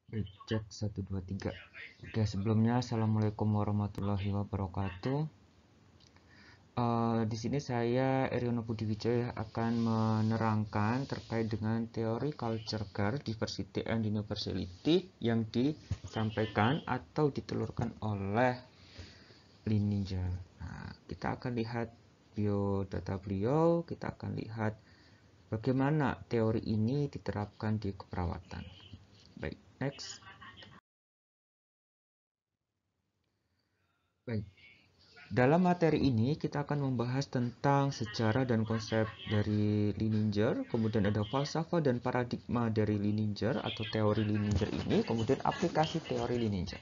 Cek 1 2 3. Oke, sebelumnya assalamualaikum warahmatullahi wabarakatuh. Di sini saya Eriono Budi Wijaya akan menerangkan terkait dengan teori culture care, diversity and universality yang disampaikan atau ditelurkan oleh Linenger. Nah, kita akan lihat biodata beliau, kita akan lihat bagaimana teori ini diterapkan di keperawatan. Baik, next. Baik. Dalam materi ini kita akan membahas tentang sejarah dan konsep dari Linenger, kemudian ada falsafah dan paradigma dari Linenger atau teori Linenger ini, kemudian aplikasi teori Linenger.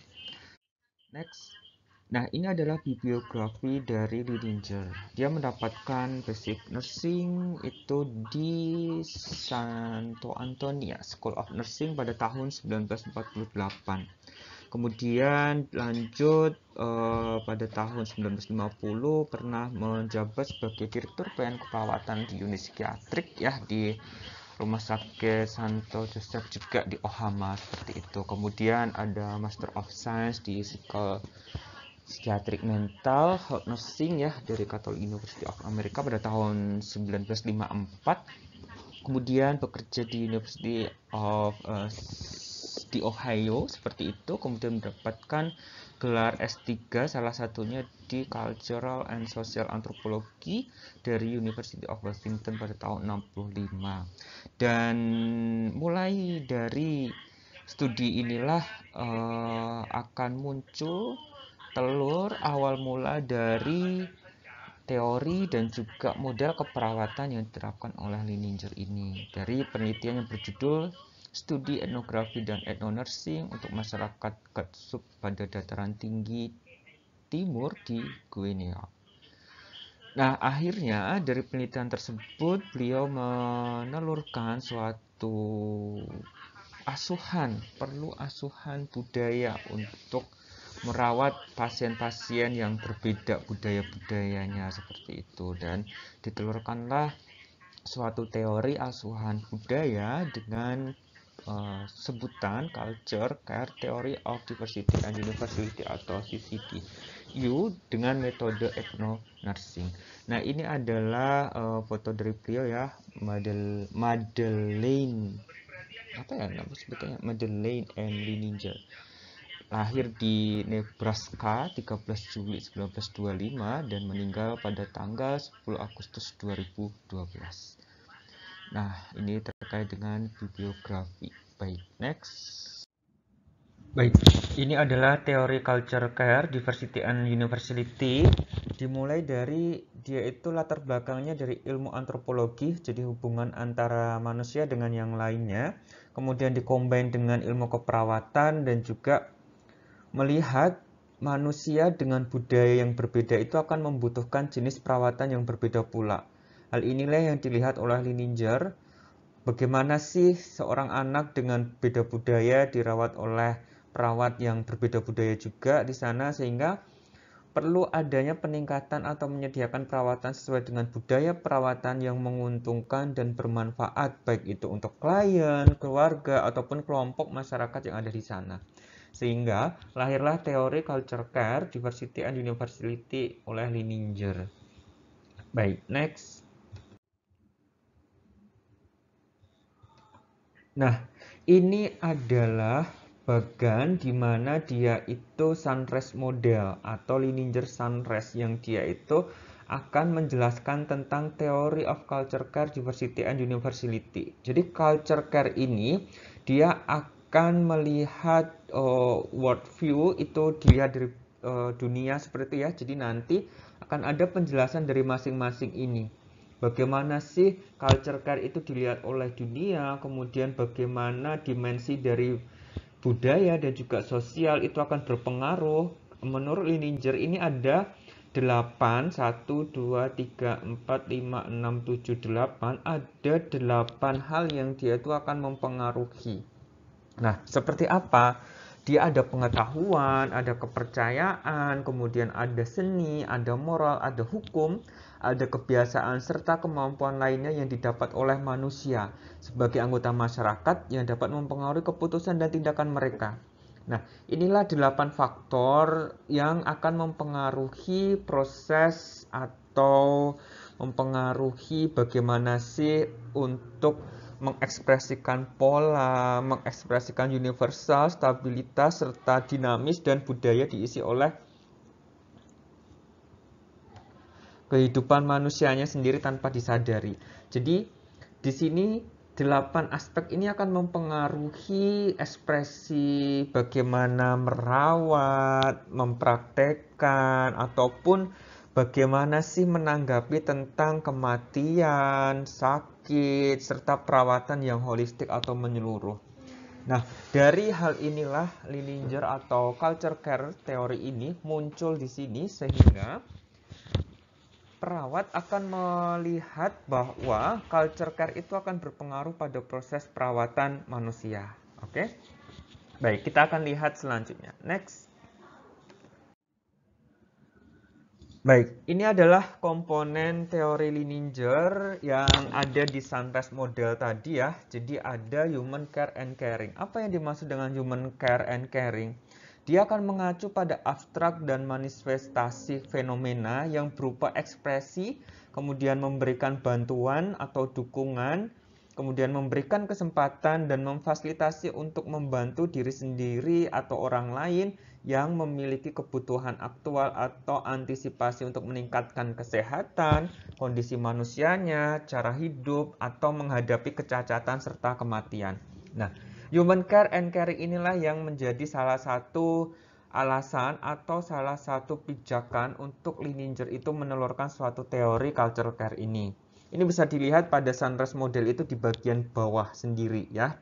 Next. Nah, ini adalah bibliografi dari Linenger. Dia mendapatkan basic nursing itu di Santo Antonia School of Nursing pada tahun 1948. Kemudian lanjut pada tahun 1950 pernah menjabat sebagai Direktur Pelayanan Keperawatan di unit psikiatrik ya di Rumah Sakit Santo Joseph juga di Ohama seperti itu. Kemudian ada Master of Science di Psychiatric Mental Health Nursing ya dari Catholic University of America pada tahun 1954. Kemudian bekerja di University of di Ohio seperti itu, kemudian mendapatkan gelar S3 salah satunya di Cultural and Social Anthropology dari University of Washington pada tahun 65. Dan mulai dari studi inilah akan muncul telur awal mula dari teori dan juga model keperawatan yang diterapkan oleh Linenger ini dari penelitian yang berjudul Studi Etnografi dan Ethnonursing untuk masyarakat Katsub pada dataran tinggi timur di Guinea. Nah, akhirnya dari penelitian tersebut beliau menelurkan suatu perlu asuhan budaya untuk merawat pasien-pasien yang berbeda budaya-budayanya seperti itu, dan ditelurkanlah suatu teori asuhan budaya dengan sebutan Culture Care Theory of Diversity and Universality atau CCDU dengan metode ethno-nursing. Nah, ini adalah foto dari beliau ya, Madeleine apa ya nama sebetulnya, Madeleine M. Linenger. Lahir di Nebraska 13 Juli 1925 dan meninggal pada tanggal 10 Agustus 2012. Nah, ini terkait dengan bibliografi. Baik, next. Baik, ini adalah teori culture care, diversity and universality. Dimulai dari dia itu latar belakangnya dari ilmu antropologi, jadi hubungan antara manusia dengan yang lainnya. Kemudian dikombin dengan ilmu keperawatan dan juga melihat manusia dengan budaya yang berbeda itu akan membutuhkan jenis perawatan yang berbeda pula. Hal inilah yang dilihat oleh Linenger. Bagaimana sih seorang anak dengan beda budaya dirawat oleh perawat yang berbeda budaya juga di sana, sehingga perlu adanya peningkatan atau menyediakan perawatan sesuai dengan budaya perawatan yang menguntungkan dan bermanfaat baik itu untuk klien, keluarga ataupun kelompok masyarakat yang ada di sana. Sehingga lahirlah teori culture care, diversity and universality oleh Linenger. Baik, next. Nah, ini adalah bagan di mana dia itu sunrise model atau Linenger sunrise yang dia itu akan menjelaskan tentang teori of culture care, diversity and universality. Jadi culture care ini dia akan melihat world view itu dilihat dari dunia seperti itu ya. Jadi nanti akan ada penjelasan dari masing-masing ini. Bagaimana sih culture care itu dilihat oleh dunia, kemudian bagaimana dimensi dari budaya dan juga sosial itu akan berpengaruh. Menurut Linenger ini ada 8, 1, 2, 3, 4, 5, 6, 7, 8. Ada 8 hal yang dia itu akan mempengaruhi. Nah, seperti apa? Dia ada pengetahuan, ada kepercayaan, kemudian ada seni, ada moral, ada hukum, ada kebiasaan, serta kemampuan lainnya yang didapat oleh manusia sebagai anggota masyarakat yang dapat mempengaruhi keputusan dan tindakan mereka. Nah, inilah 8 faktor yang akan mempengaruhi proses atau mempengaruhi bagaimana sih untuk mengekspresikan pola, mengekspresikan universal, stabilitas, serta dinamis dan budaya diisi oleh kehidupan manusianya sendiri tanpa disadari. Jadi, di sini 8 aspek ini akan mempengaruhi ekspresi bagaimana merawat, mempraktekkan, ataupun bagaimana sih menanggapi tentang kematian, sakit, serta perawatan yang holistik atau menyeluruh. Nah, dari hal inilah Linenger atau culture care teori ini muncul di sini sehingga perawat akan melihat bahwa culture care itu akan berpengaruh pada proses perawatan manusia. Oke? Baik, kita akan lihat selanjutnya. Next. Baik, ini adalah komponen teori Linenger yang ada di Sunrise model tadi ya. Jadi ada human care and caring. Apa yang dimaksud dengan human care and caring? Dia akan mengacu pada abstrak dan manifestasi fenomena yang berupa ekspresi, kemudian memberikan bantuan atau dukungan, kemudian memberikan kesempatan dan memfasilitasi untuk membantu diri sendiri atau orang lain yang memiliki kebutuhan aktual atau antisipasi untuk meningkatkan kesehatan, kondisi manusianya, cara hidup, atau menghadapi kecacatan serta kematian. Nah, human care and caring inilah yang menjadi salah satu alasan atau salah satu pijakan untuk Linenger itu menelurkan suatu teori culture care ini. Ini bisa dilihat pada Sunrise model itu di bagian bawah sendiri ya.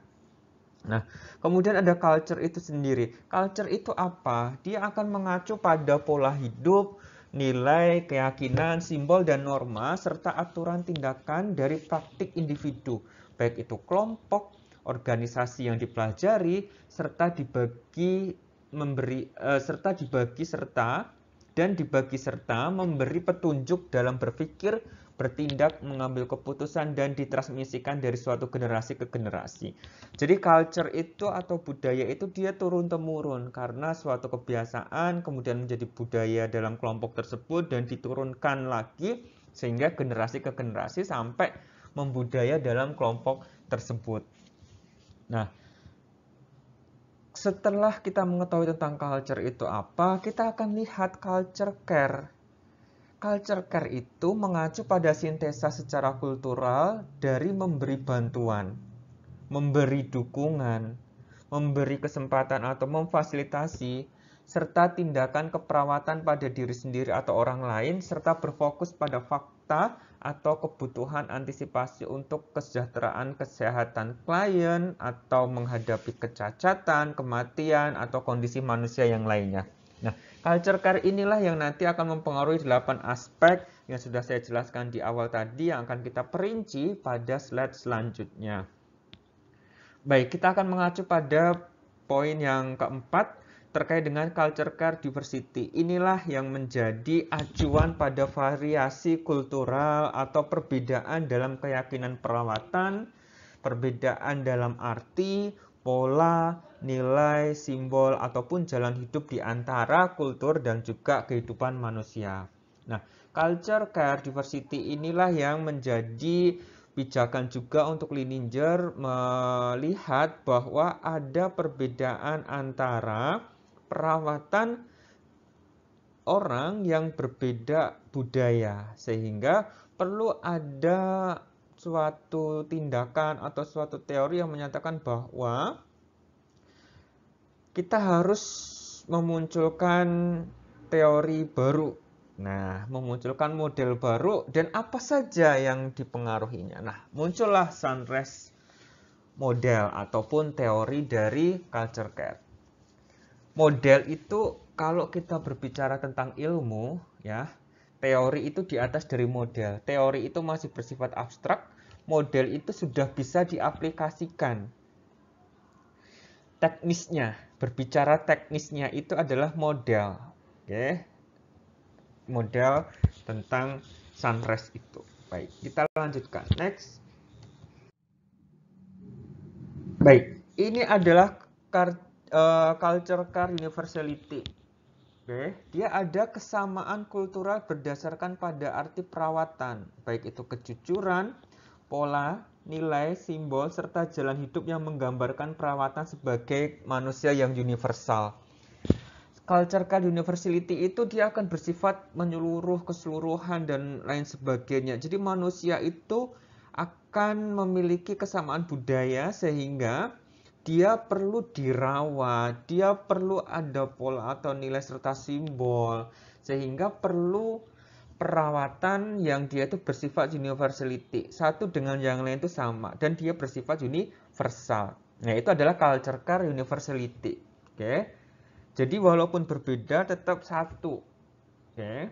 Nah, kemudian ada culture itu sendiri. Culture itu apa? Dia akan mengacu pada pola hidup, nilai, keyakinan, simbol, dan norma, serta aturan tindakan dari praktik individu, baik itu kelompok, organisasi yang dipelajari, serta dibagi memberi petunjuk dalam berpikir, bertindak, mengambil keputusan, dan ditransmisikan dari suatu generasi ke generasi. Jadi culture itu atau budaya itu dia turun-temurun karena suatu kebiasaan kemudian menjadi budaya dalam kelompok tersebut dan diturunkan lagi sehingga generasi ke generasi sampai membudaya dalam kelompok tersebut. Nah, setelah kita mengetahui tentang culture itu apa, kita akan lihat culture care. Culture care itu mengacu pada sintesa secara kultural dari memberi bantuan, memberi dukungan, memberi kesempatan atau memfasilitasi, serta tindakan keperawatan pada diri sendiri atau orang lain, serta berfokus pada fakta atau kebutuhan antisipasi untuk kesejahteraan kesehatan klien atau menghadapi kecacatan, kematian, atau kondisi manusia yang lainnya. Nah, culture care inilah yang nanti akan mempengaruhi 8 aspek yang sudah saya jelaskan di awal tadi yang akan kita perinci pada slide selanjutnya. Baik, kita akan mengacu pada poin yang keempat terkait dengan culture care diversity. Inilah yang menjadi acuan pada variasi kultural atau perbedaan dalam keyakinan perawatan, perbedaan dalam arti, pola, nilai, simbol, ataupun jalan hidup di antara kultur dan juga kehidupan manusia. Nah, culture care diversity inilah yang menjadi pijakan juga untuk Linenger melihat bahwa ada perbedaan antara perawatan orang yang berbeda budaya, sehingga perlu ada suatu tindakan atau suatu teori yang menyatakan bahwa kita harus memunculkan teori baru. Nah, memunculkan model baru dan apa saja yang dipengaruhinya. Nah, muncullah Sunrise model ataupun teori dari culture care. Model itu kalau kita berbicara tentang ilmu, ya, teori itu di atas dari model. Teori itu masih bersifat abstrak, model itu sudah bisa diaplikasikan. teknisnya. Berbicara teknisnya itu adalah model. Oke. Model tentang sunrise itu. Baik, kita lanjutkan. Next. Baik, ini adalah culture car universality. Oke, dia ada kesamaan kultural berdasarkan pada arti perawatan, baik itu kejujuran, pola, nilai, simbol, serta jalan hidup yang menggambarkan perawatan sebagai manusia yang universal. Culture car universality itu dia akan bersifat menyeluruh, keseluruhan, dan lain sebagainya. Jadi manusia itu akan memiliki kesamaan budaya sehingga dia perlu dirawat, dia perlu ada pola atau nilai serta simbol, sehingga perlu perawatan yang dia itu bersifat universality. Satu dengan yang lain itu sama, dan dia bersifat universal. Nah, itu adalah culture car universality. Oke. Jadi walaupun berbeda, tetap satu. Oke.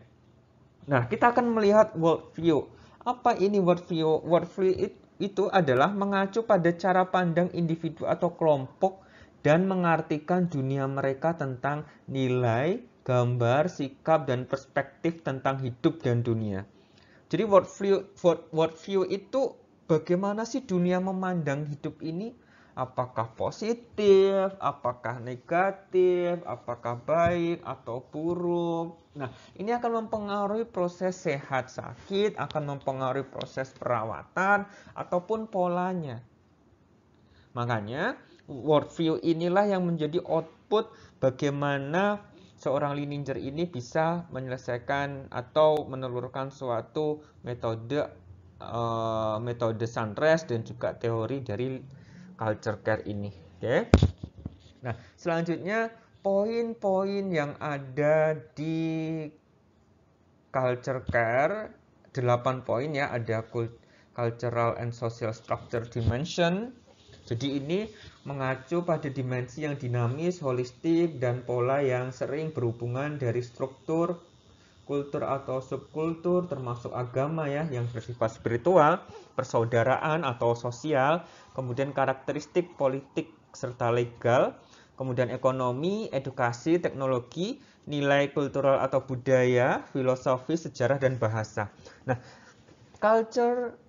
Nah, kita akan melihat worldview. Apa ini worldview? Worldview itu adalah mengacu pada cara pandang individu atau kelompok dan mengartikan dunia mereka tentang nilai, gambar, sikap, dan perspektif tentang hidup dan dunia. Jadi worldview itu bagaimana sih dunia memandang hidup ini? Apakah positif, apakah negatif, apakah baik atau buruk. Nah, ini akan mempengaruhi proses sehat sakit, akan mempengaruhi proses perawatan, ataupun polanya. Makanya, worldview inilah yang menjadi output bagaimana seorang Lininger ini bisa menyelesaikan atau menelurkan suatu metode sunrise dan juga teori dari culture care ini. Oke. Nah, selanjutnya poin-poin yang ada di culture care 8 poin ya, ada cultural and social structure dimension. Jadi ini mengacu pada dimensi yang dinamis, holistik, dan pola yang sering berhubungan dari struktur, kultur atau subkultur, termasuk agama ya, yang bersifat spiritual, persaudaraan atau sosial, kemudian karakteristik politik serta legal, kemudian ekonomi, edukasi, teknologi, nilai kultural atau budaya, filosofi, sejarah, dan bahasa. Nah,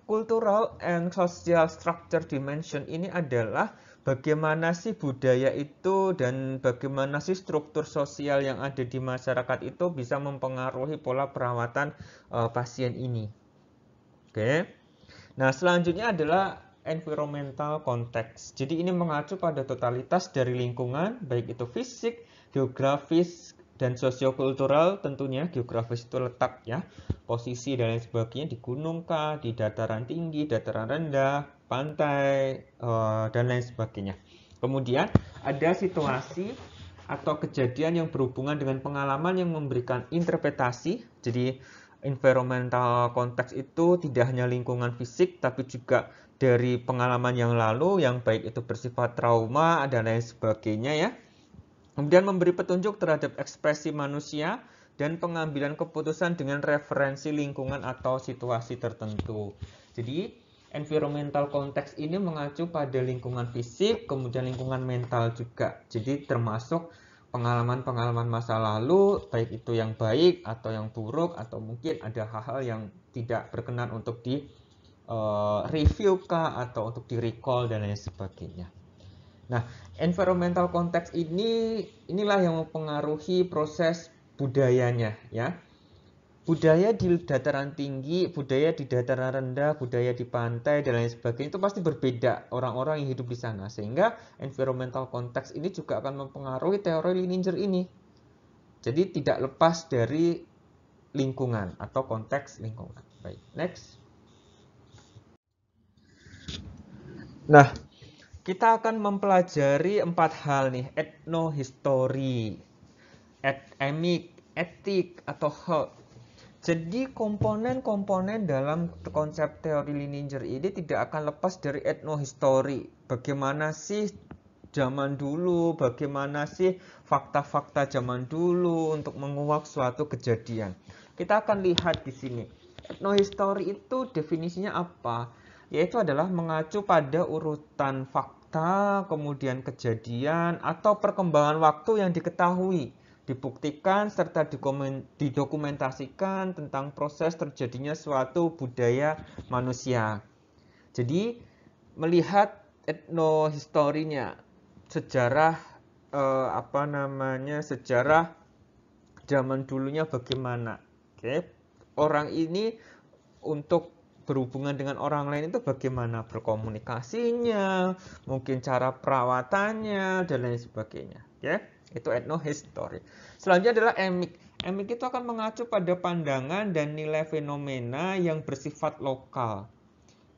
cultural and social structure dimension ini adalah bagaimana sih budaya itu dan bagaimana sih struktur sosial yang ada di masyarakat itu bisa mempengaruhi pola perawatan pasien ini. Oke. Nah, selanjutnya adalah environmental context. Jadi ini mengacu pada totalitas dari lingkungan, baik itu fisik, geografis, dan sosiokultural. Tentunya geografis itu letak ya, posisi dan lain sebagainya, di gunung kah, di dataran tinggi, dataran rendah, pantai, dan lain sebagainya. Kemudian ada situasi atau kejadian yang berhubungan dengan pengalaman yang memberikan interpretasi. Jadi environmental context itu tidak hanya lingkungan fisik, tapi juga dari pengalaman yang lalu, yang baik itu bersifat trauma dan lain sebagainya ya. Kemudian memberi petunjuk terhadap ekspresi manusia dan pengambilan keputusan dengan referensi lingkungan atau situasi tertentu. Jadi, environmental context ini mengacu pada lingkungan fisik, kemudian lingkungan mental juga. Jadi, termasuk pengalaman-pengalaman masa lalu, baik itu yang baik atau yang buruk, atau mungkin ada hal-hal yang tidak berkenan untuk di review kah, atau untuk di recall dan lain sebagainya. Nah, environmental context inilah yang mempengaruhi proses budayanya ya. Budaya di dataran tinggi, budaya di dataran rendah, budaya di pantai dan lain sebagainya itu pasti berbeda orang-orang yang hidup di sana. Sehingga environmental context ini juga akan mempengaruhi teori Lininger ini. Jadi tidak lepas dari lingkungan atau konteks lingkungan. Baik, next. Nah, kita akan mempelajari 4 hal nih, etnohistory, ethemic, etik, atau health. Jadi komponen-komponen dalam konsep teori Lininger ini tidak akan lepas dari etnohistory. Bagaimana sih zaman dulu, bagaimana sih fakta-fakta zaman dulu untuk menguak suatu kejadian. Kita akan lihat di sini. Etnohistory itu definisinya apa? Yaitu adalah mengacu pada urutan fakta fakta, kemudian kejadian, atau perkembangan waktu yang diketahui, dibuktikan, serta didokumentasikan tentang proses terjadinya suatu budaya manusia. Jadi, melihat etnohistorinya, sejarah sejarah zaman dulunya bagaimana. Oke. Orang ini untuk berhubungan dengan orang lain itu bagaimana berkomunikasinya, mungkin cara perawatannya, dan lain sebagainya. Ya, itu etnohistory. Selanjutnya adalah emik. Emik itu akan mengacu pada pandangan dan nilai fenomena yang bersifat lokal,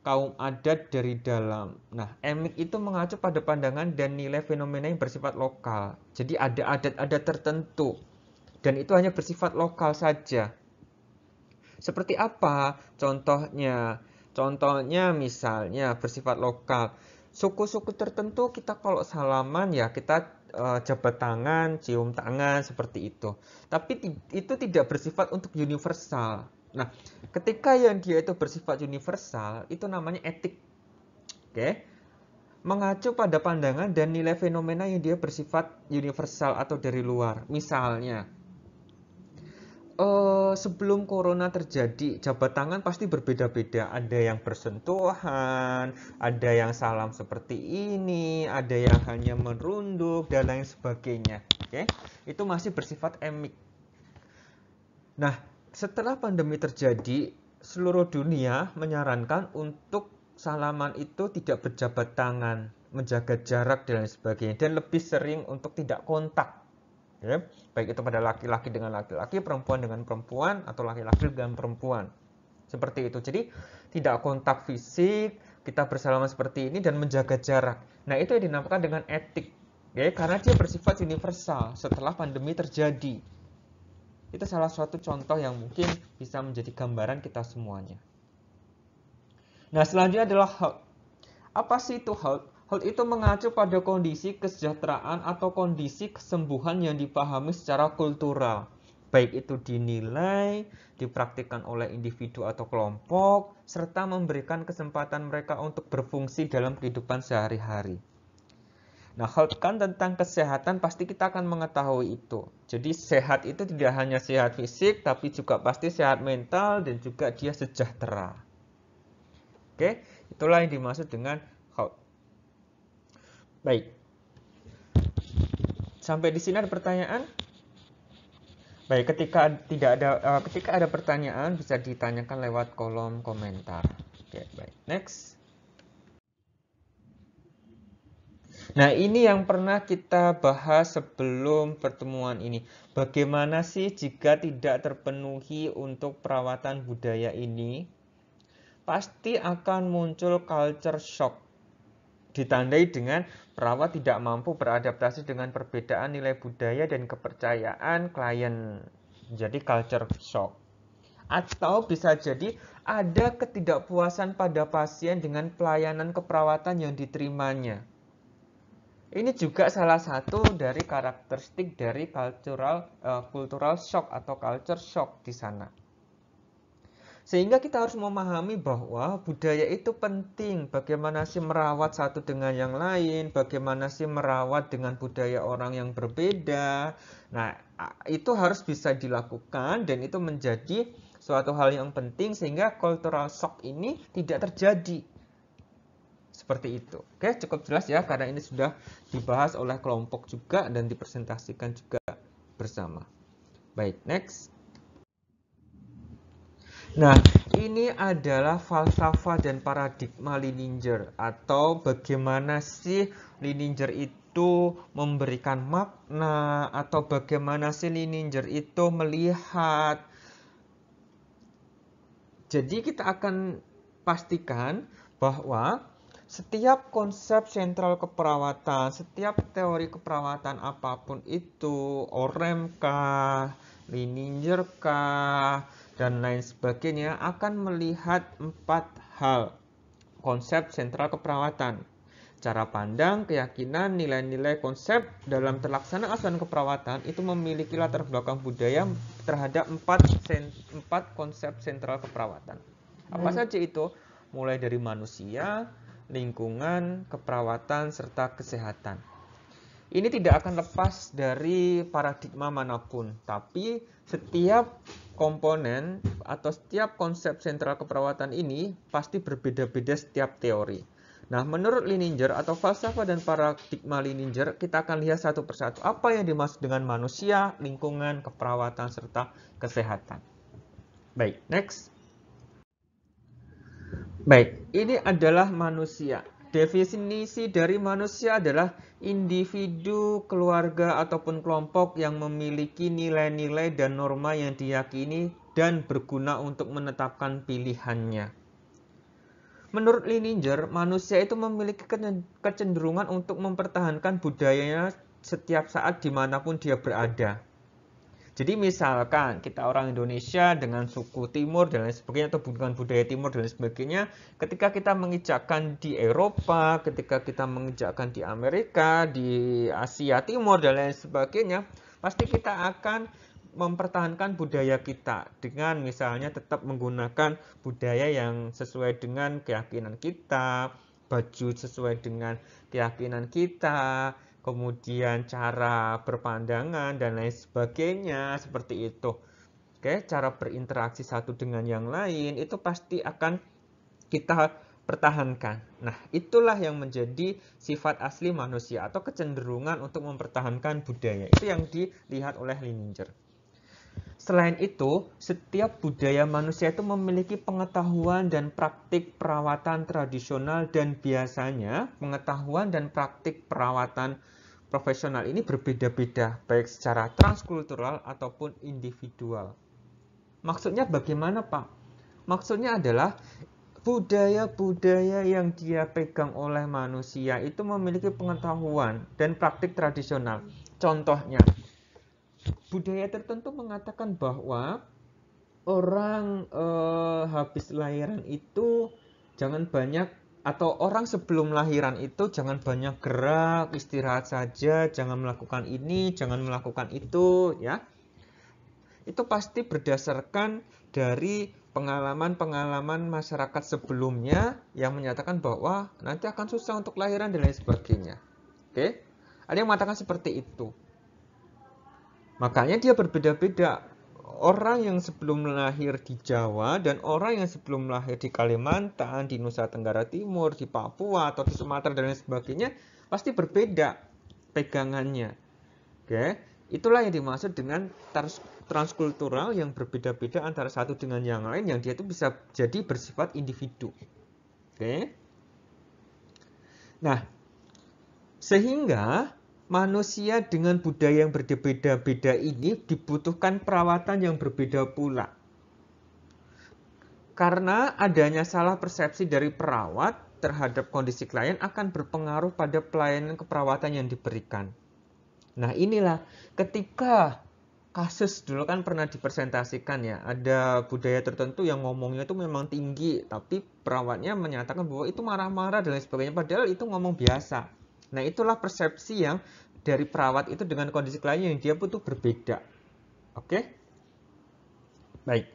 kaum adat dari dalam. Nah, emik itu mengacu pada pandangan dan nilai fenomena yang bersifat lokal. Jadi ada adat-adat tertentu, dan itu hanya bersifat lokal saja. Seperti apa contohnya? Contohnya misalnya bersifat lokal. Suku-suku tertentu kita kalau salaman ya kita jabat tangan, cium tangan seperti itu. Tapi itu tidak bersifat untuk universal. Nah, ketika yang dia itu bersifat universal, itu namanya etik. Oke? Mengacu pada pandangan dan nilai fenomena yang dia bersifat universal atau dari luar. Misalnya, sebelum corona terjadi, jabat tangan pasti berbeda-beda. Ada yang bersentuhan, ada yang salam seperti ini, ada yang hanya merunduk, dan lain sebagainya. Oke, itu masih bersifat emik. Nah, setelah pandemi terjadi, seluruh dunia menyarankan untuk salaman itu tidak berjabat tangan, menjaga jarak dan lain sebagainya, dan lebih sering untuk tidak kontak. Ya, baik itu pada laki-laki dengan laki-laki, perempuan dengan perempuan, atau laki-laki dengan perempuan. Seperti itu. Jadi tidak kontak fisik, kita bersalaman seperti ini dan menjaga jarak. Nah, itu yang dinamakan dengan etik. Ya, karena dia bersifat universal setelah pandemi terjadi. Itu salah satu contoh yang mungkin bisa menjadi gambaran kita semuanya. Nah, selanjutnya adalah health. Apa sih itu health? Health itu mengacu pada kondisi kesejahteraan atau kondisi kesembuhan yang dipahami secara kultural. Baik itu dinilai, dipraktikkan oleh individu atau kelompok, serta memberikan kesempatan mereka untuk berfungsi dalam kehidupan sehari-hari. Nah, health kan tentang kesehatan, pasti kita akan mengetahui itu. Jadi sehat itu tidak hanya sehat fisik, tapi juga pasti sehat mental dan juga dia sejahtera. Oke, itulah yang dimaksud dengan health. Baik. Sampai di sini ada pertanyaan? Baik, ketika ada pertanyaan bisa ditanyakan lewat kolom komentar. Oke, baik. Next. Nah, ini yang pernah kita bahas sebelum pertemuan ini. Bagaimana sih jika tidak terpenuhi untuk perawatan budaya ini? Pasti akan muncul culture shock. Ditandai dengan perawat tidak mampu beradaptasi dengan perbedaan nilai budaya dan kepercayaan klien. Jadi culture shock. Atau bisa jadi ada ketidakpuasan pada pasien dengan pelayanan keperawatan yang diterimanya. Ini juga salah satu dari karakteristik dari cultural shock atau culture shock di sana. Sehingga kita harus memahami bahwa budaya itu penting. Bagaimana sih merawat satu dengan yang lain, bagaimana sih merawat dengan budaya orang yang berbeda. Nah, itu harus bisa dilakukan dan itu menjadi suatu hal yang penting sehingga cultural shock ini tidak terjadi. Seperti itu. Oke, cukup jelas ya karena ini sudah dibahas oleh kelompok juga dan dipresentasikan juga bersama. Baik, next. Nah, ini adalah falsafah dan paradigma Lininger atau bagaimana sih Lininger itu memberikan makna atau bagaimana sih Lininger itu melihat. Jadi kita akan pastikan bahwa setiap konsep sentral keperawatan, setiap teori keperawatan apapun itu, Orem kah, Lininger kah, dan lain sebagainya akan melihat 4 hal konsep sentral keperawatan. Cara pandang, keyakinan, nilai-nilai konsep dalam terlaksana asuhan keperawatan itu memiliki latar belakang budaya terhadap 4 konsep sentral keperawatan. Apa saja itu? Mulai dari manusia, lingkungan, keperawatan, serta kesehatan. Ini tidak akan lepas dari paradigma manapun, tapi setiap komponen atau setiap konsep sentral keperawatan ini pasti berbeda-beda setiap teori. Nah, menurut Lininger atau falsafah dan paradigma Lininger, kita akan lihat satu persatu apa yang dimaksud dengan manusia, lingkungan, keperawatan, serta kesehatan. Baik, next. Baik, ini adalah manusia. Definisi dari manusia adalah individu, keluarga, ataupun kelompok yang memiliki nilai-nilai dan norma yang diyakini dan berguna untuk menetapkan pilihannya. Menurut Lininger, manusia itu memiliki kecenderungan untuk mempertahankan budayanya setiap saat dimanapun dia berada. Jadi misalkan kita orang Indonesia dengan suku Timur dan lain sebagainya, atau dengan budaya Timur dan lain sebagainya, ketika kita menginjakkan di Eropa, ketika kita menginjakkan di Amerika, di Asia Timur dan lain sebagainya, pasti kita akan mempertahankan budaya kita dengan misalnya tetap menggunakan budaya yang sesuai dengan keyakinan kita, baju sesuai dengan keyakinan kita, kemudian cara berpandangan dan lain sebagainya seperti itu. Oke, cara berinteraksi satu dengan yang lain itu pasti akan kita pertahankan. Nah, itulah yang menjadi sifat asli manusia atau kecenderungan untuk mempertahankan budaya. Itu yang dilihat oleh Lininger. Selain itu, setiap budaya manusia itu memiliki pengetahuan dan praktik perawatan tradisional dan biasanya pengetahuan dan praktik perawatan profesional ini berbeda-beda, baik secara transkultural ataupun individual. Maksudnya bagaimana, Pak? Maksudnya adalah budaya-budaya yang dia pegang oleh manusia itu memiliki pengetahuan dan praktik tradisional. Contohnya, budaya tertentu mengatakan bahwa orang habis lahiran itu jangan banyak, atau orang sebelum lahiran itu jangan banyak gerak, istirahat saja, jangan melakukan ini, jangan melakukan itu, ya. Itu pasti berdasarkan dari pengalaman-pengalaman masyarakat sebelumnya yang menyatakan bahwa nanti akan susah untuk lahiran dan lain sebagainya. Oke? Ada yang mengatakan seperti itu. Makanya dia berbeda-beda. Orang yang sebelum lahir di Jawa dan orang yang sebelum lahir di Kalimantan, di Nusa Tenggara Timur, di Papua, atau di Sumatera dan lain sebagainya pasti berbeda pegangannya. Oke, itulah yang dimaksud dengan transkultural yang berbeda-beda antara satu dengan yang lain, yang dia itu bisa jadi bersifat individu. Oke. Nah, sehingga manusia dengan budaya yang berbeda-beda ini dibutuhkan perawatan yang berbeda pula. Karena adanya salah persepsi dari perawat terhadap kondisi klien akan berpengaruh pada pelayanan keperawatan yang diberikan. Nah, inilah ketika kasus dulu kan pernah dipresentasikan ya, ada budaya tertentu yang ngomongnya itu memang tinggi, tapi perawatnya menyatakan bahwa itu marah-marah dan lain sebagainya, padahal itu ngomong biasa. Nah, itulah persepsi yang dari perawat itu dengan kondisi klien yang dia butuh berbeda. Oke? Baik.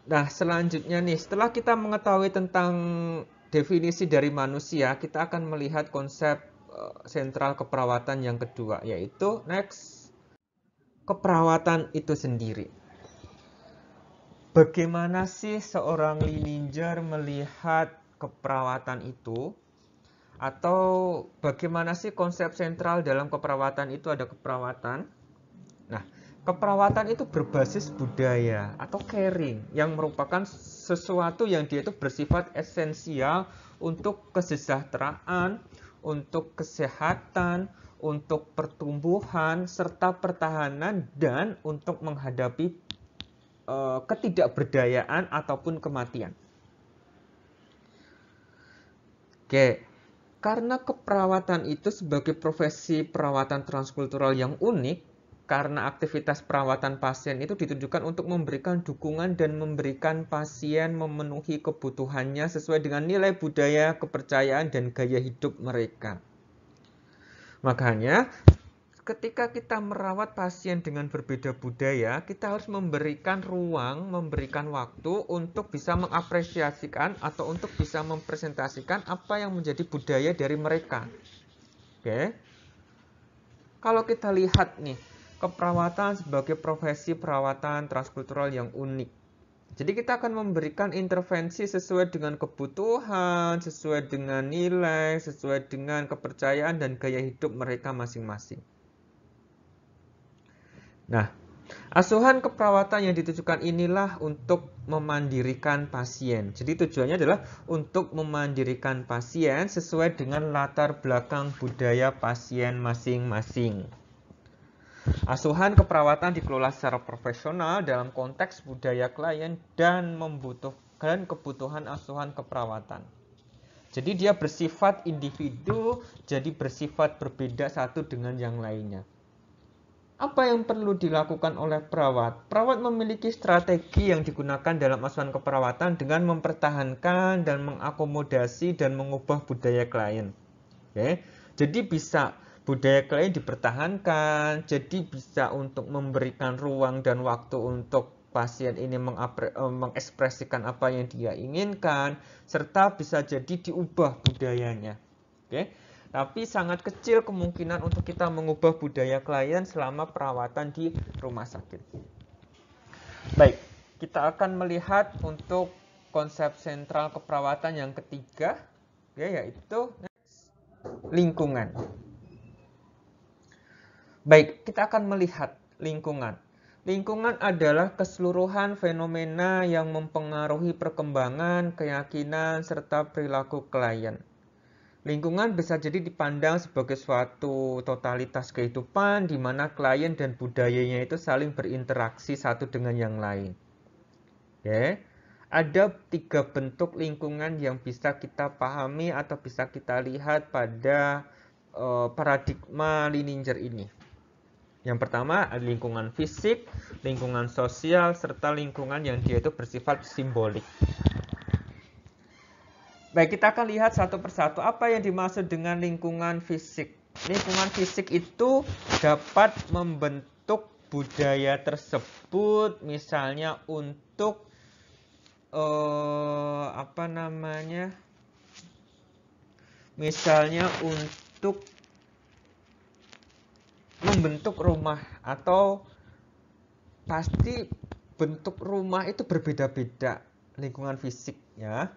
Nah, selanjutnya nih, setelah kita mengetahui tentang definisi dari manusia, kita akan melihat konsep sentral keperawatan yang kedua, yaitu next, keperawatan itu sendiri. Bagaimana sih seorang Lininger melihat keperawatan itu? Atau bagaimana sih konsep sentral dalam keperawatan itu ada keperawatan? Nah, keperawatan itu berbasis budaya atau caring yang merupakan sesuatu yang dia itu bersifat esensial untuk kesejahteraan, untuk kesehatan, untuk pertumbuhan, serta pertahanan, dan untuk menghadapi ketidakberdayaan ataupun kematian. Oke. Karena keperawatan itu sebagai profesi perawatan transkultural yang unik, karena aktivitas perawatan pasien itu ditujukan untuk memberikan dukungan dan memberikan pasien memenuhi kebutuhannya sesuai dengan nilai budaya, kepercayaan, dan gaya hidup mereka. Makanya, ketika kita merawat pasien dengan berbeda budaya, kita harus memberikan ruang, memberikan waktu untuk bisa mengapresiasikan atau untuk bisa mempresentasikan apa yang menjadi budaya dari mereka. Oke. Kalau kita lihat nih, keperawatan sebagai profesi perawatan transkultural yang unik. Jadi kita akan memberikan intervensi sesuai dengan kebutuhan, sesuai dengan nilai, sesuai dengan kepercayaan dan gaya hidup mereka masing-masing. Nah, asuhan keperawatan yang ditujukan inilah untuk memandirikan pasien. Jadi tujuannya adalah untuk memandirikan pasien sesuai dengan latar belakang budaya pasien masing-masing. Asuhan keperawatan dikelola secara profesional dalam konteks budaya klien dan membutuhkan kebutuhan asuhan keperawatan. Jadi dia bersifat individu, jadi bersifat berbeda satu dengan yang lainnya. Apa yang perlu dilakukan oleh perawat? Perawat memiliki strategi yang digunakan dalam asuhan keperawatan dengan mempertahankan dan mengakomodasi dan mengubah budaya klien. Oke. Jadi bisa budaya klien dipertahankan, jadi bisa untuk memberikan ruang dan waktu untuk pasien ini mengekspresikan apa yang dia inginkan, serta bisa jadi diubah budayanya. Oke. Tapi sangat kecil kemungkinan untuk kita mengubah budaya klien selama perawatan di rumah sakit. Baik, kita akan melihat untuk konsep sentral keperawatan yang ketiga, yaitu lingkungan. Baik, kita akan melihat lingkungan. Lingkungan adalah keseluruhan fenomena yang mempengaruhi perkembangan, keyakinan, serta perilaku klien. Lingkungan bisa jadi dipandang sebagai suatu totalitas kehidupan di mana klien dan budayanya itu saling berinteraksi satu dengan yang lain. Oke. Ada 3 bentuk lingkungan yang bisa kita pahami atau bisa kita lihat pada paradigma Lininger ini. Yang pertama, lingkungan fisik, lingkungan sosial, serta lingkungan yang dia itu bersifat simbolik. Baik, kita akan lihat satu persatu apa yang dimaksud dengan lingkungan fisik. Lingkungan fisik itu dapat membentuk budaya tersebut, misalnya untuk misalnya untuk membentuk rumah, atau pasti bentuk rumah itu berbeda-beda lingkungan fisik ya.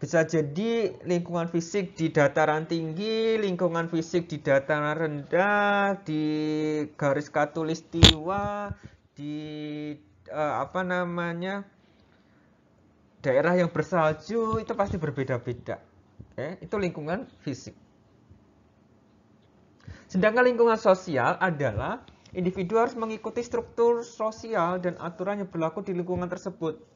Bisa jadi lingkungan fisik di dataran tinggi, lingkungan fisik di dataran rendah, di garis khatulistiwa, di daerah yang bersalju, itu pasti berbeda-beda. Itu lingkungan fisik. Sedangkan lingkungan sosial adalah individu harus mengikuti struktur sosial dan aturan yang berlaku di lingkungan tersebut.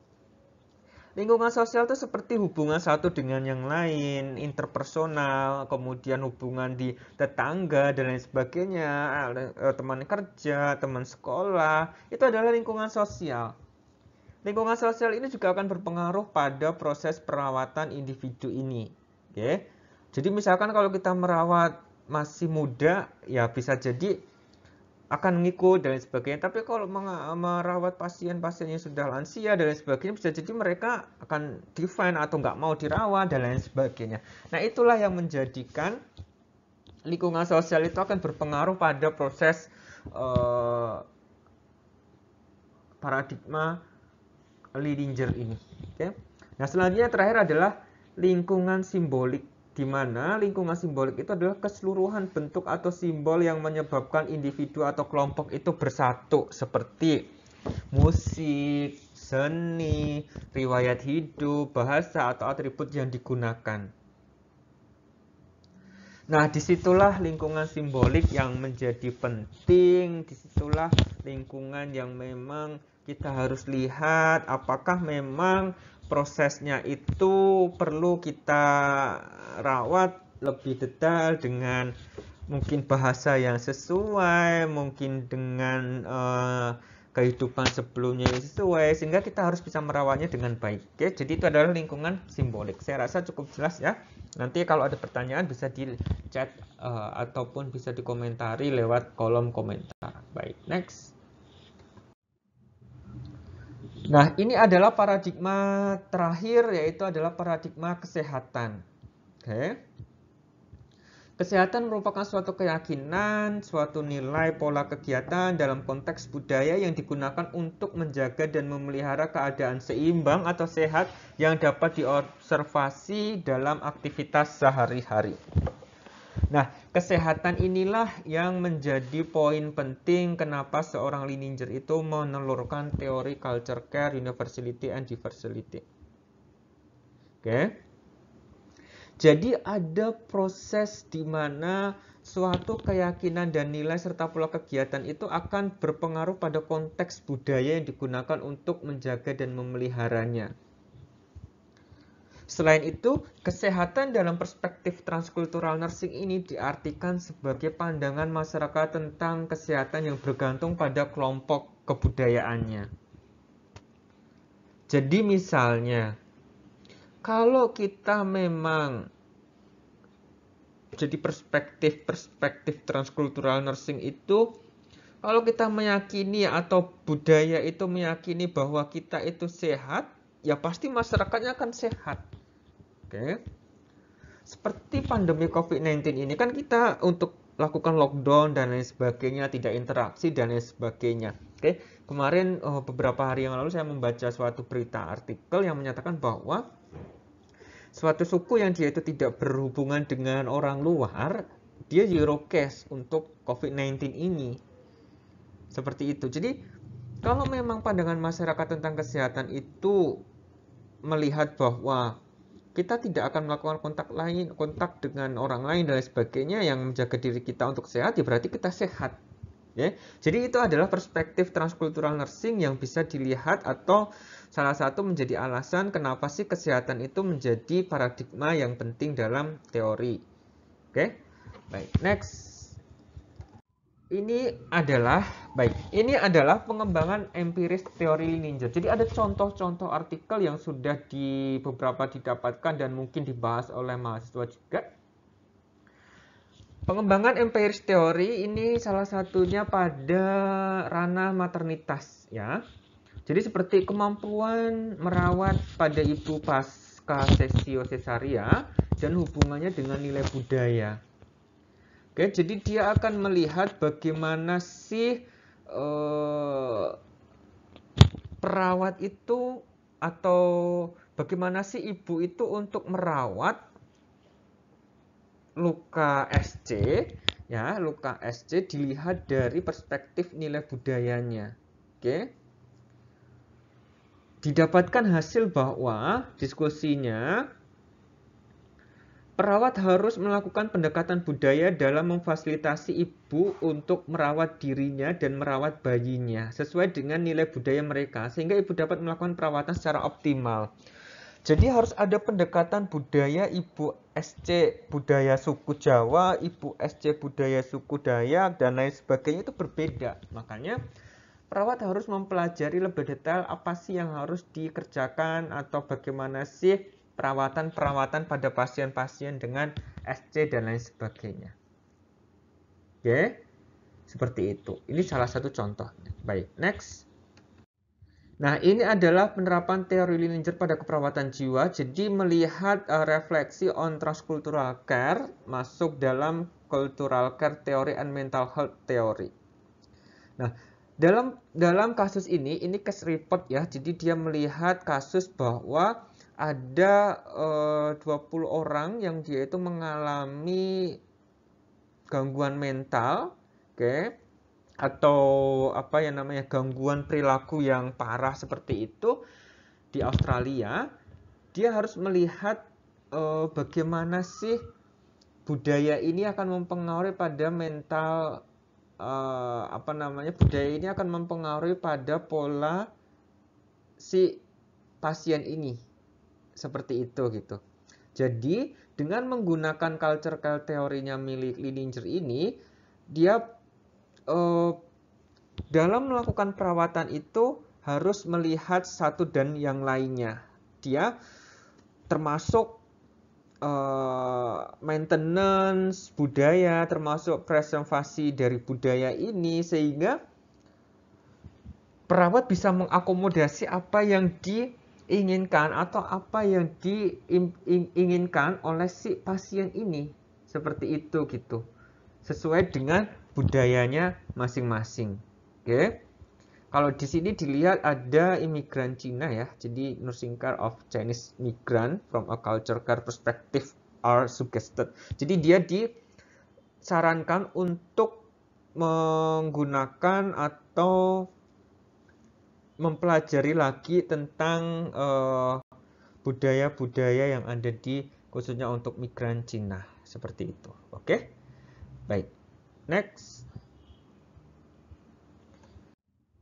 Lingkungan sosial itu seperti hubungan satu dengan yang lain, interpersonal, kemudian hubungan di tetangga dan lain sebagainya, teman kerja, teman sekolah, itu adalah lingkungan sosial. Lingkungan sosial ini juga akan berpengaruh pada proses perawatan individu ini. Oke. Jadi misalkan kalau kita merawat masih muda, ya bisa jadi akan ngikut dan lain sebagainya. Tapi kalau merawat pasien-pasien yang sudah lansia dan lain sebagainya, bisa jadi mereka akan define atau nggak mau dirawat dan lain sebagainya. Nah, itulah yang menjadikan lingkungan sosial itu akan berpengaruh pada proses paradigma Lininger ini. Oke. Nah, selanjutnya terakhir adalah lingkungan simbolik, di mana lingkungan simbolik itu adalah keseluruhan bentuk atau simbol yang menyebabkan individu atau kelompok itu bersatu, seperti musik, seni, riwayat hidup, bahasa, atau atribut yang digunakan. Nah, disitulah lingkungan simbolik yang menjadi penting, disitulah lingkungan yang memang kita harus lihat apakah memang prosesnya itu perlu kita rawat lebih detail dengan mungkin bahasa yang sesuai, mungkin dengan kehidupan sebelumnya yang sesuai, sehingga kita harus bisa merawatnya dengan baik. Oke, jadi itu adalah lingkungan simbolik. Saya rasa cukup jelas ya. Nanti kalau ada pertanyaan bisa di chat ataupun bisa dikomentari lewat kolom komentar. Baik, next. Nah, ini adalah paradigma terakhir, yaitu adalah paradigma kesehatan. Oke. Kesehatan merupakan suatu keyakinan, suatu nilai pola kegiatan dalam konteks budaya yang digunakan untuk menjaga dan memelihara keadaan seimbang atau sehat yang dapat diobservasi dalam aktivitas sehari-hari. Nah, kesehatan inilah yang menjadi poin penting kenapa seorang Lininger itu menelurkan teori culture care, universality, and diversality. Oke. Jadi ada proses di mana suatu keyakinan dan nilai serta pola kegiatan itu akan berpengaruh pada konteks budaya yang digunakan untuk menjaga dan memeliharanya. Selain itu, kesehatan dalam perspektif transkultural nursing ini diartikan sebagai pandangan masyarakat tentang kesehatan yang bergantung pada kelompok kebudayaannya. Jadi misalnya, kalau kita memang jadi perspektif transkultural nursing itu, kalau kita meyakini atau budaya itu meyakini bahwa kita itu sehat, ya pasti masyarakatnya akan sehat. Oke. Seperti pandemi COVID-19 ini kan kita untuk lakukan lockdown dan lain sebagainya, tidak interaksi dan lain sebagainya. Oke. Kemarin beberapa hari yang lalu saya membaca suatu berita artikel yang menyatakan bahwa suatu suku yang dia itu tidak berhubungan dengan orang luar, dia zero case untuk COVID-19 ini. Seperti itu. Jadi, kalau memang pandangan masyarakat tentang kesehatan itu melihat bahwa kita tidak akan melakukan kontak dengan orang lain dan lain sebagainya yang menjaga diri kita untuk sehat, ya berarti kita sehat. Ya. Jadi itu adalah perspektif transkultural nursing yang bisa dilihat atau salah satu menjadi alasan kenapa sih kesehatan itu menjadi paradigma yang penting dalam teori. Oke, baik, next. Ini adalah pengembangan empiris teori Lininger. Jadi ada contoh-contoh artikel yang sudah beberapa didapatkan dan mungkin dibahas oleh mahasiswa juga. Pengembangan empiris teori ini salah satunya pada ranah maternitas ya. Jadi seperti kemampuan merawat pada ibu pasca sesio cesaria dan hubungannya dengan nilai budaya. Oke, jadi dia akan melihat bagaimana sih perawat itu atau bagaimana sih ibu itu untuk merawat luka SC, ya, luka SC dilihat dari perspektif nilai budayanya. Oke. Didapatkan hasil bahwa diskusinya perawat harus melakukan pendekatan budaya dalam memfasilitasi ibu untuk merawat dirinya dan merawat bayinya sesuai dengan nilai budaya mereka sehingga ibu dapat melakukan perawatan secara optimal. Jadi harus ada pendekatan budaya ibu SC budaya suku Jawa, ibu SC budaya suku Dayak, dan lain sebagainya itu berbeda. Makanya perawat harus mempelajari lebih detail apa sih yang harus dikerjakan atau bagaimana sih perawatan pada pasien-pasien dengan SC dan lain sebagainya. Oke, seperti itu. Ini salah satu contohnya. Baik, next. Nah, ini adalah penerapan teori Lininger pada keperawatan jiwa. Jadi melihat refleksi on transcultural care masuk dalam cultural care theory and mental health theory. Nah, dalam kasus ini case report ya. Jadi dia melihat kasus bahwa ada 20 orang yang dia itu mengalami gangguan mental, oke, atau apa yang namanya gangguan perilaku yang parah seperti itu di Australia. Dia harus melihat bagaimana sih budaya ini akan mempengaruhi pada mental budaya ini akan mempengaruhi pada pola si pasien ini seperti itu gitu. Jadi dengan menggunakan culture care teorinya milik Lininger ini, dia dalam melakukan perawatan itu harus melihat satu dan yang lainnya. Dia termasuk maintenance budaya, termasuk preservasi dari budaya ini, sehingga perawat bisa mengakomodasi apa yang diinginkan atau apa yang diinginkan oleh si pasien ini. Seperti itu gitu. Sesuai dengan budayanya masing-masing. Oke. Kalau di sini dilihat ada imigran Cina ya. Jadi nursing care of Chinese migrant from a culture care perspective are suggested. Jadi dia disarankan untuk menggunakan atau mempelajari lagi tentang budaya-budaya yang ada di khususnya untuk migran Cina seperti itu. Oke, baik. Next.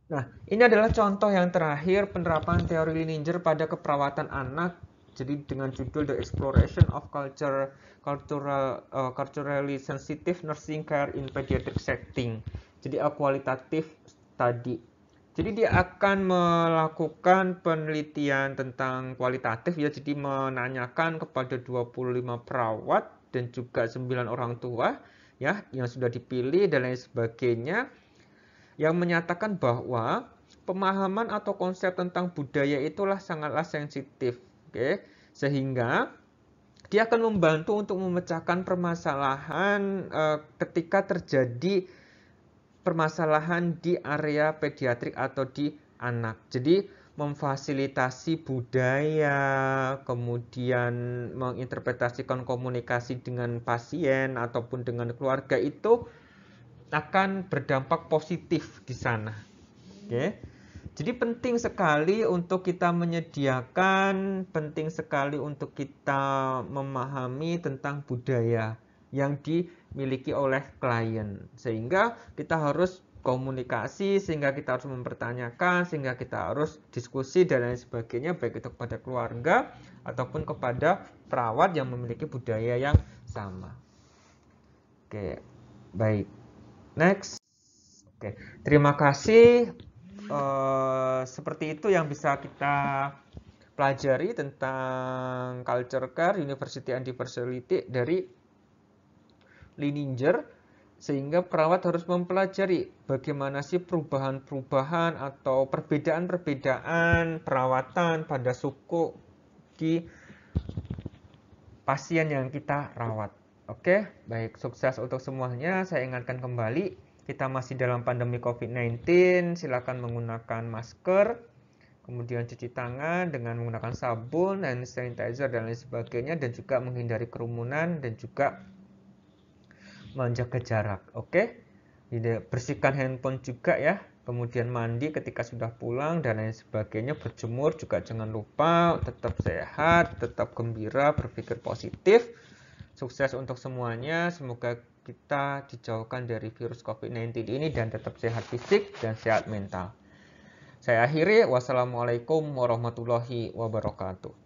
Nah, ini adalah contoh yang terakhir penerapan teori Lininger pada keperawatan anak. Jadi dengan judul The Exploration of Culturally Sensitive Nursing Care in Pediatric Setting. Jadi kualitatif tadi. Jadi dia akan melakukan penelitian tentang kualitatif ya, jadi menanyakan kepada 25 perawat dan juga 9 orang tua ya yang sudah dipilih dan lain sebagainya, yang menyatakan bahwa pemahaman atau konsep tentang budaya itulah sangatlah sensitif, oke? Sehingga dia akan membantu untuk memecahkan permasalahan ketika terjadi permasalahan di area pediatrik atau di anak. Jadi memfasilitasi budaya, kemudian menginterpretasikan komunikasi dengan pasien ataupun dengan keluarga itu akan berdampak positif di sana. Oke. Jadi penting sekali untuk kita menyediakan, penting sekali untuk kita memahami tentang budaya yang dimiliki oleh klien, sehingga kita harus komunikasi, sehingga kita harus mempertanyakan, sehingga kita harus diskusi dan lain sebagainya, baik itu kepada keluarga ataupun kepada perawat yang memiliki budaya yang sama. Oke, baik. Next. Oke, terima kasih. Seperti itu yang bisa kita pelajari tentang culture care, university and diversity dari Lininger, sehingga perawat harus mempelajari bagaimana sih perubahan-perubahan atau perbedaan-perbedaan perawatan pada suku di pasien yang kita rawat. Oke, baik, sukses untuk semuanya. Saya ingatkan kembali, kita masih dalam pandemi COVID-19, silakan menggunakan masker, kemudian cuci tangan dengan menggunakan sabun, hand sanitizer, dan lain sebagainya, dan juga menghindari kerumunan, dan juga menjaga jarak. Oke, bersihkan handphone juga ya, kemudian mandi ketika sudah pulang, dan lain sebagainya, berjemur juga jangan lupa, tetap sehat, tetap gembira, berpikir positif. Sukses untuk semuanya, semoga kita dijauhkan dari virus COVID-19 ini dan tetap sehat fisik dan sehat mental. Saya akhiri, wassalamualaikum warahmatullahi wabarakatuh.